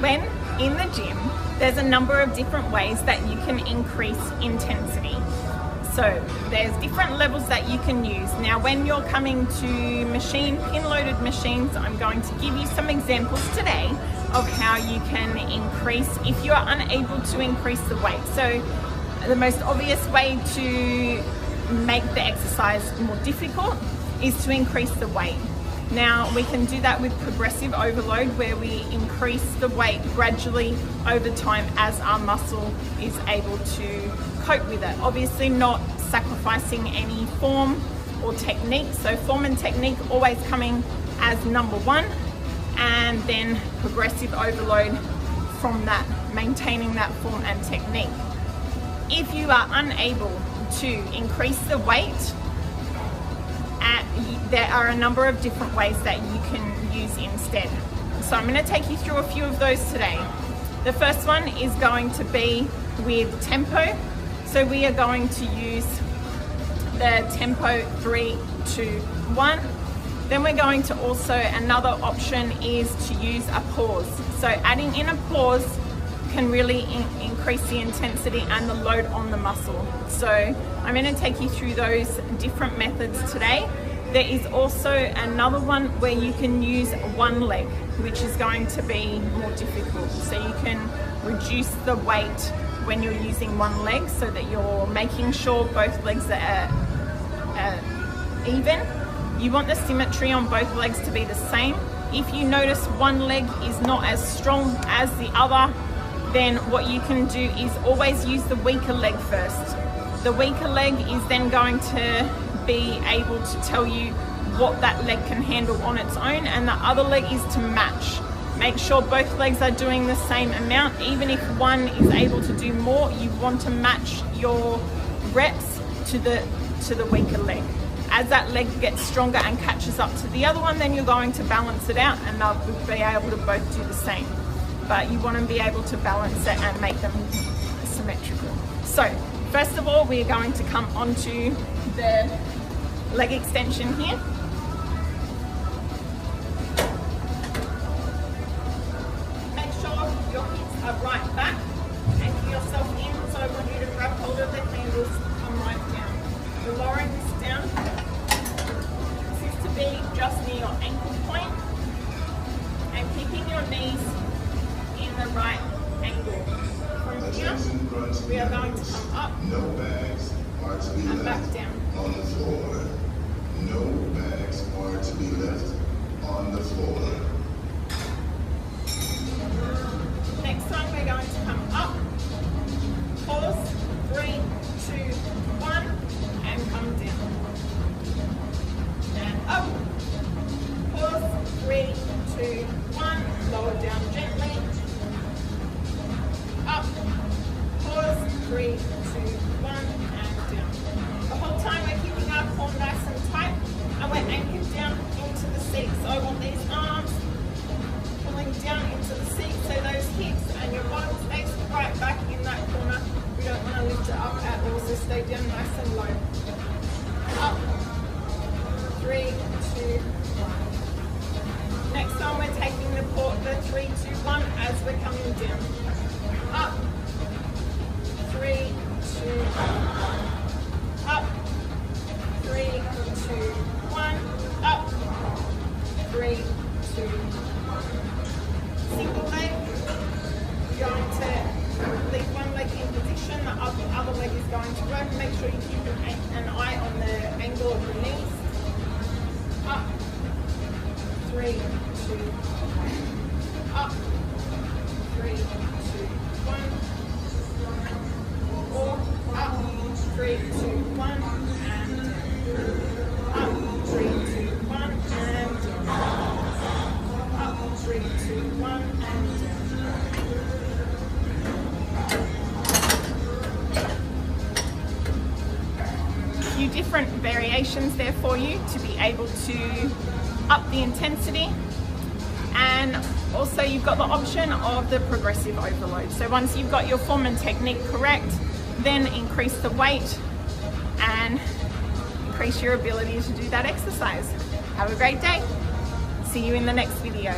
when in the gym, there's a number of different ways that you can increase intensity. So there's different levels that you can use. Now, when you're coming to pin-loaded machines, I'm going to give you some examples today of how you can increase if you are unable to increase the weight. So the most obvious way to make the exercise more difficult is to increase the weight. Now, we can do that with progressive overload, where we increase the weight gradually over time as our muscle is able to cope with it. Obviously not sacrificing any form or technique. So form and technique always coming as number one, and then progressive overload from that, maintaining that form and technique. If you are unable to increase the weight, there are a number of different ways that you can use instead. So I'm going to take you through a few of those today. The first one is going to be with tempo. So we are going to use the tempo 3, 2, 1. Then we're going to also, another option is to use a pause. So adding in a pause can really increase the intensity and the load on the muscle. So I'm going to take you through those different methods today. There is also another one where you can use one leg, which is going to be more difficult. So you can reduce the weight when you're using one leg so that you're making sure both legs are even. You want the symmetry on both legs to be the same. If you notice one leg is not as strong as the other, then what you can do is always use the weaker leg first. The weaker leg is then going to be able to tell you what that leg can handle on its own, and the other leg is to match. Make sure both legs are doing the same amount. Even if one is able to do more, you want to match your reps to the weaker leg. As that leg gets stronger and catches up to the other one, then you're going to balance it out and they'll be able to both do the same. But you want to be able to balance it and make them symmetrical. So first of all, we're going to come onto the leg extension here. Make sure your hips are right back. Anchor yourself in, so I want you to grab hold of the handles, come right down. You're lowering this down. This is to be just near your ankle point and keeping your knees in the right angle. From here, we are going to come up. No bags are to be and left back down on the floor. No bags are to be left on the floor. Next time we're going to come up, pause, 3, 2, 1, and come down. And up, pause, 3, 2, 1, lower down gently. Up, pause, 3, 2, 1, and down. The whole time we're keeping our core nice and tight, and we're anchored down into the seat. So I want these arms pulling down into the seat, so those hips and your bottom stays right back in that corner. We don't want to lift it up at all, so stay down nice and low. Up, 3, 2, 1. Next time we're taking the 3, 2, 1 as we're coming down. Up, 3, 2, 1. Up, 3, 2, 1. Up, 3, 2, 1. Single leg. You're going to leave one leg in position, the other leg is going to work. Make sure you keep an eye on the angle of the knees. Up, 3, 2, 1. Up, 3, 2, 1. Or up, 3, 2, 1, and up, 3, 2, 1, and up, 3, 2, 1, and a few different variations there for you to be able to up the intensity. And also you've got the option of the progressive overload. So once you've got your form and technique correct, then increase the weight and increase your ability to do that exercise. Have a great day. See you in the next video.